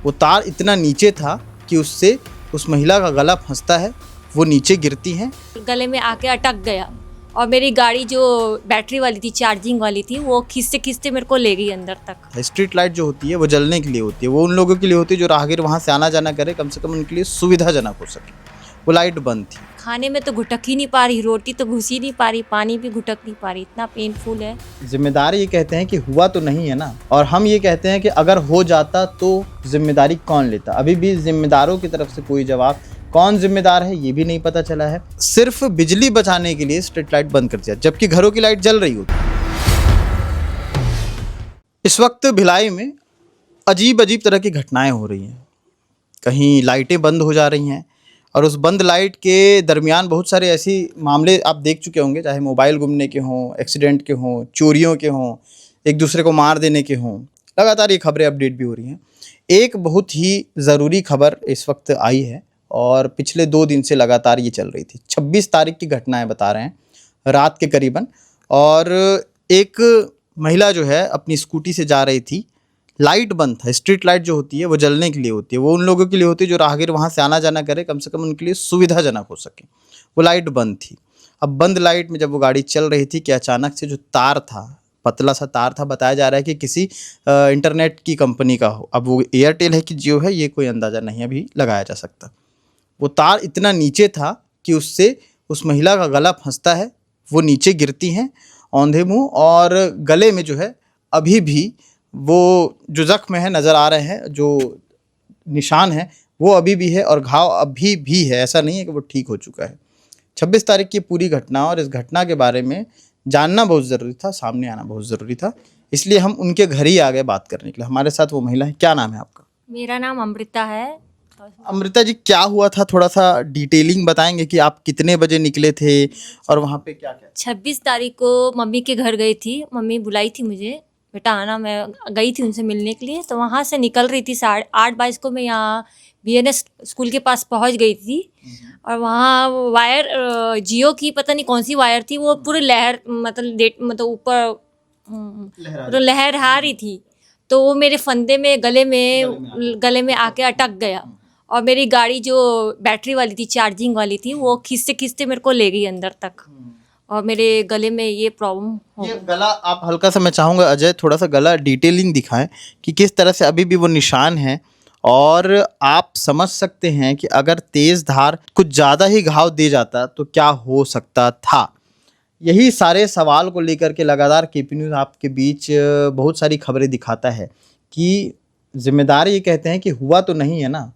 वो तार इतना नीचे था कि उससे उस महिला का गला फंसता है, वो नीचे गिरती हैं। गले में आके अटक गया और मेरी गाड़ी जो बैटरी वाली थी, चार्जिंग वाली थी, वो खींचते खींचते मेरे को ले गई अंदर तक। स्ट्रीट लाइट जो होती है वो जलने के लिए होती है, वो उन लोगों के लिए होती है जो राहगीर वहाँ से आना जाना करे, कम से कम उनके लिए सुविधाजनक हो सके। वो लाइट बंद थी। खाने में तो घुटक ही नहीं पा रही, रोटी तो घुस ही नहीं पा रही, पानी भी घुटक नहीं पा रही, इतना पेनफुल है। जिम्मेदार ये कहते हैं कि हुआ तो नहीं है ना, और हम ये कहते हैं कि अगर हो जाता तो जिम्मेदारी कौन लेता। अभी भी जिम्मेदारों की तरफ से कोई जवाब, कौन जिम्मेदार है ये भी नहीं पता चला है। सिर्फ बिजली बचाने के लिए स्ट्रीट लाइट बंद कर दिया, जबकि घरों की लाइट जल रही होती। इस वक्त भिलाई में अजीब अजीब तरह की घटनाएं हो रही हैं। कहीं लाइटें बंद हो जा रही हैं, और उस बंद लाइट के दरमियान बहुत सारे ऐसे मामले आप देख चुके होंगे, चाहे मोबाइल गुमने के हों, एक्सीडेंट के हों, चोरियों के हों, एक दूसरे को मार देने के हों। लगातार ये खबरें अपडेट भी हो रही हैं। एक बहुत ही ज़रूरी खबर इस वक्त आई है और पिछले 2 दिन से लगातार ये चल रही थी। 26 तारीख की घटनाएं बता रहे हैं, रात के करीबन। और एक महिला जो है अपनी स्कूटी से जा रही थी, लाइट बंद था। स्ट्रीट लाइट जो होती है वो जलने के लिए होती है, वो उन लोगों के लिए होती है जो राहगीर वहाँ से आना जाना करे, कम से कम उनके लिए सुविधाजनक हो सके। वो लाइट बंद थी। अब बंद लाइट में जब वो गाड़ी चल रही थी कि अचानक से जो तार था, पतला सा तार था, बताया जा रहा है कि किसी इंटरनेट की कंपनी का हो। अब वो एयरटेल है कि जियो है ये कोई अंदाज़ा नहीं अभी लगाया जा सकता। वो तार इतना नीचे था कि उससे उस महिला का गला फंसता है, वो नीचे गिरती हैं औंधे मुँह, और गले में जो है अभी भी वो जो ज़ख्म है नज़र आ रहे हैं, जो निशान है वो अभी भी है, और घाव अभी भी है। ऐसा नहीं है कि वो ठीक हो चुका है। 26 तारीख की पूरी घटना, और इस घटना के बारे में जानना बहुत ज़रूरी था, सामने आना बहुत ज़रूरी था, इसलिए हम उनके घर ही आ गए बात करने के लिए। हमारे साथ वो महिला है। क्या नाम है आपका? मेरा नाम अमृता है। अमृता जी, क्या हुआ था, थोड़ा सा डिटेलिंग बताएंगे कि आप कितने बजे निकले थे और वहाँ पे क्या क्या? 26 तारीख को मम्मी के घर गई थी। मम्मी बुलाई थी मुझे, बेटा आना। मैं गई थी उनसे मिलने के लिए। तो वहाँ से निकल रही थी 8:30 को। मैं यहाँ BNS स्कूल के पास पहुँच गई थी, और वहाँ वायर जियो की पता नहीं कौन सी वायर थी, वो पूरी लहर मतलब ऊपर पूरा लहरा रही थी। तो वो मेरे फंदे में गले में आके अटक गया, और मेरी गाड़ी जो बैटरी वाली थी, चार्जिंग वाली थी, वो खींचते खींचते मेरे को ले गई अंदर तक, और मेरे गले में ये प्रॉब्लम हो ये गई। गला आप हल्का सा, मैं चाहूँगा अजय थोड़ा सा गला डिटेलिंग दिखाएं कि किस तरह से अभी भी वो निशान है, और आप समझ सकते हैं कि अगर तेज़ धार कुछ ज़्यादा ही घाव दे जाता तो क्या हो सकता था। यही सारे सवाल को लेकर के लगातार KP न्यूज़ आपके बीच बहुत सारी खबरें दिखाता है कि जिम्मेदार ये कहते हैं कि हुआ तो नहीं है ना,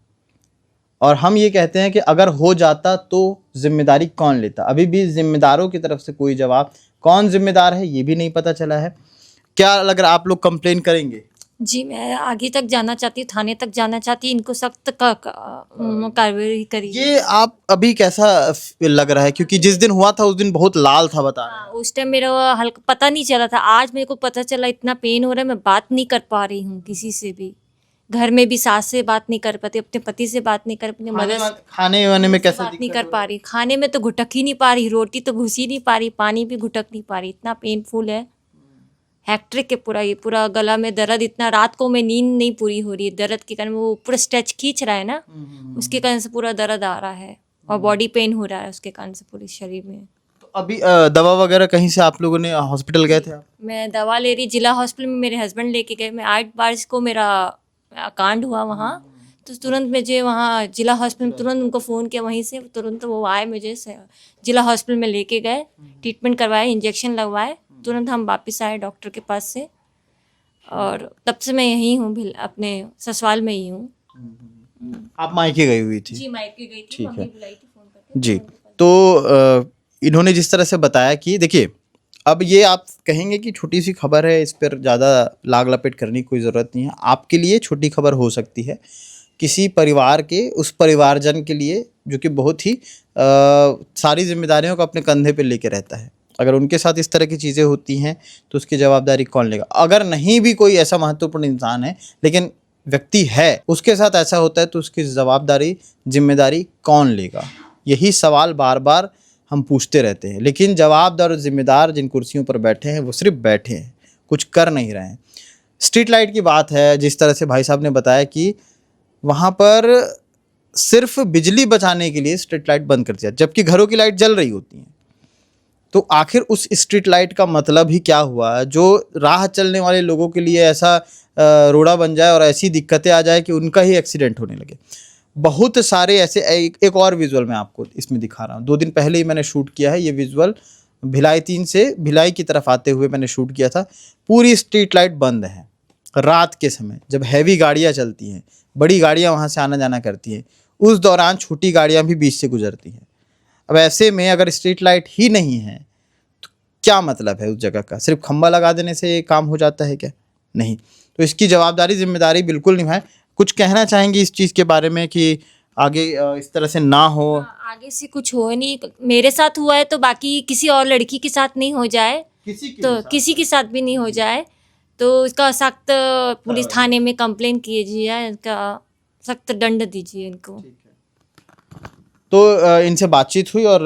और हम ये कहते हैं कि अगर हो जाता तो जिम्मेदारी कौन लेता। अभी भी जिम्मेदारों की तरफ से कोई जवाब, कौन जिम्मेदार है ये भी नहीं पता चला है। क्या लग रहा है, आप लोग कंप्लेन करेंगे? जी, मैं आगे तक जाना चाहती हूँ, थाने तक जाना चाहती हूँ। इनको सख्त कार्रवाई करिए। ये आप अभी कैसा लग रहा है, क्योंकि जिस दिन हुआ था उस दिन बहुत लाल था, बता रहे हैं। हाँ, उस टाइम मेरा हल्का पता नहीं चला था। आज मेरे को पता चला, इतना पेन हो रहा है, मैं बात नहीं कर पा रही हूँ किसी से भी। घर में भी सास से बात नहीं कर पाती, अपने पति से बात नहीं कर, अपने मदर से खाने वाने में कैसे बात नहीं कर पा रही। खाने में तो घुटक ही नहीं पा रही, रोटी तो घुस ही नहीं पा रही, पानी भी घुटक नहीं पा रही, इतना पेनफुल है। हैक्ट्रिक के पूरा गला में दर्द, इतना रात को मैं नींद नहीं पूरी हो रही है दर्द के कारण। वो पूरा स्ट्रेच खींच रहा है ना, उसके कारण से पूरा दर्द आ रहा है, और बॉडी पेन हो रहा है उसके कारण से पूरे शरीर में। तो अभी दवा वगैरह कहीं से आप लोगों ने हॉस्पिटल गए थे आप? मैं दवा ले रही जिला हॉस्पिटल में, मेरे हस्बैंड लेके गए। मैं 8 मार्च को मेरा कांड हुआ वहाँ, तो तुरंत मुझे वहाँ जिला हॉस्पिटल में तुरंत उनको फ़ोन किया, वहीं से तुरंत वो आए, मुझे जिला हॉस्पिटल में लेके गए, ट्रीटमेंट करवाए, इंजेक्शन लगवाए। तुरंत हम वापस आए डॉक्टर के पास से, और तब से मैं यहीं हूँ, अपने ससुराल में ही हूँ। आप मायके गई हुई थी? जी, मायके गई थी। ठीक है। मम्मी बुलाई थी फ़ोन करके जी, तो इन्होंने जिस तरह से बताया कि देखिए, अब ये आप कहेंगे कि छोटी सी खबर है, इस पर ज़्यादा लाग लपेट करने की कोई ज़रूरत नहीं है। आपके लिए छोटी खबर हो सकती है, किसी परिवार के उस परिवारजन के लिए जो कि बहुत ही सारी जिम्मेदारियों को अपने कंधे पे लेके रहता है। अगर उनके साथ इस तरह की चीज़ें होती हैं तो उसकी जवाबदारी कौन लेगा? अगर नहीं भी कोई ऐसा महत्वपूर्ण इंसान है, लेकिन व्यक्ति है, उसके साथ ऐसा होता है तो उसकी जवाबदारी, जिम्मेदारी कौन लेगा? यही सवाल बार बार हम पूछते रहते हैं, लेकिन जवाबदार और जिम्मेदार जिन कुर्सियों पर बैठे हैं वो सिर्फ बैठे हैं, कुछ कर नहीं रहे हैं। स्ट्रीट लाइट की बात है, जिस तरह से भाई साहब ने बताया कि वहाँ पर सिर्फ बिजली बचाने के लिए स्ट्रीट लाइट बंद कर दिया, जबकि घरों की लाइट जल रही होती हैं। तो आखिर उस स्ट्रीट लाइट का मतलब ही क्या हुआ, जो राह चलने वाले लोगों के लिए ऐसा रोड़ा बन जाए और ऐसी दिक्कतें आ जाए कि उनका ही एक्सीडेंट होने लगे। बहुत सारे ऐसे एक और विजुअल मैं आपको इसमें दिखा रहा हूँ। 2 दिन पहले ही मैंने शूट किया है ये विजुअल, भिलाई 3 से भिलाई की तरफ आते हुए मैंने शूट किया था। पूरी स्ट्रीट लाइट बंद है रात के समय, जब हैवी गाड़ियाँ चलती हैं, बड़ी गाड़ियाँ वहाँ से आना जाना करती हैं, उस दौरान छोटी गाड़ियाँ भी बीच से गुजरती हैं। अब ऐसे में अगर स्ट्रीट लाइट ही नहीं है तो क्या मतलब है उस जगह का? सिर्फ खंबा लगा देने से काम हो जाता है क्या? नहीं। तो इसकी जवाबदारी जिम्मेदारी बिल्कुल निभाएं। कुछ कहना चाहेंगी इस चीज़ के बारे में कि आगे इस तरह से ना हो? आगे से कुछ हो नहीं, मेरे साथ हुआ है तो बाकी किसी और लड़की के साथ नहीं हो जाए, तो किसी के साथ भी नहीं हो जाए, तो इसका सख्त पुलिस थाने में कंप्लेन कीजिए, इसका सख्त दंड दीजिए इनको। तो इनसे बातचीत हुई और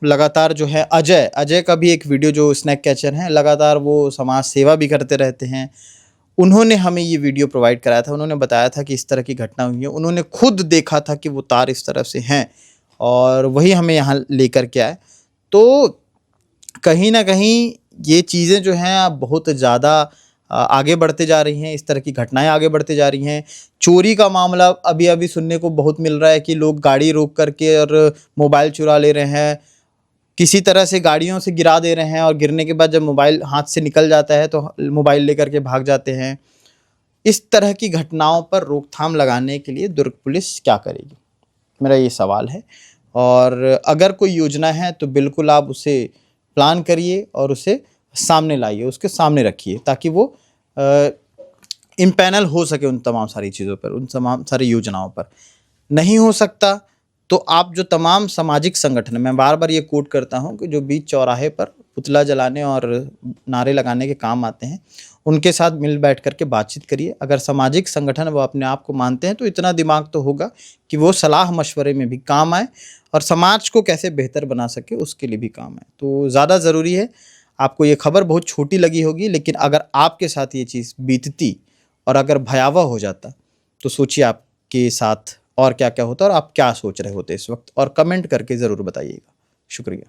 लगातार जो है अजय का भी एक वीडियो, जो स्नैक कैचर हैं, लगातार वो समाज सेवा भी करते रहते हैं। उन्होंने हमें ये वीडियो प्रोवाइड कराया था। उन्होंने बताया था कि इस तरह की घटना हुई है, उन्होंने खुद देखा था कि वो तार इस तरफ से हैं और वही हमें यहाँ लेकर के आए। तो कहीं ना कहीं ये चीज़ें जो हैं अब बहुत ज़्यादा आगे बढ़ते जा रही हैं, इस तरह की घटनाएं आगे बढ़ते जा रही हैं। चोरी का मामला अभी अभी सुनने को बहुत मिल रहा है कि लोग गाड़ी रोक करके और मोबाइल चुरा ले रहे हैं, किसी तरह से गाड़ियों से गिरा दे रहे हैं और गिरने के बाद जब मोबाइल हाथ से निकल जाता है तो मोबाइल लेकर के भाग जाते हैं। इस तरह की घटनाओं पर रोकथाम लगाने के लिए दुर्ग पुलिस क्या करेगी, मेरा ये सवाल है। और अगर कोई योजना है तो बिल्कुल आप उसे प्लान करिए और उसे सामने लाइए, उसके सामने रखिए, ताकि वो इम्पैनल हो सके उन तमाम सारी चीज़ों पर, उन तमाम सारी योजनाओं पर। नहीं हो सकता तो आप जो तमाम सामाजिक संगठन, मैं बार बार ये कोट करता हूँ कि जो बीच चौराहे पर पुतला जलाने और नारे लगाने के काम आते हैं, उनके साथ मिल बैठ करके बातचीत करिए। अगर सामाजिक संगठन वो अपने आप को मानते हैं तो इतना दिमाग तो होगा कि वो सलाह मशवरे में भी काम आए और समाज को कैसे बेहतर बना सके उसके लिए भी काम आए। तो ज़्यादा ज़रूरी है। आपको ये खबर बहुत छोटी लगी होगी, लेकिन अगर आपके साथ ये चीज़ बीतती और अगर भयावह हो जाता तो सोचिए आपके साथ और क्या क्या होता और आप क्या सोच रहे होते इस वक्त, और कमेंट करके ज़रूर बताइएगा। शुक्रिया।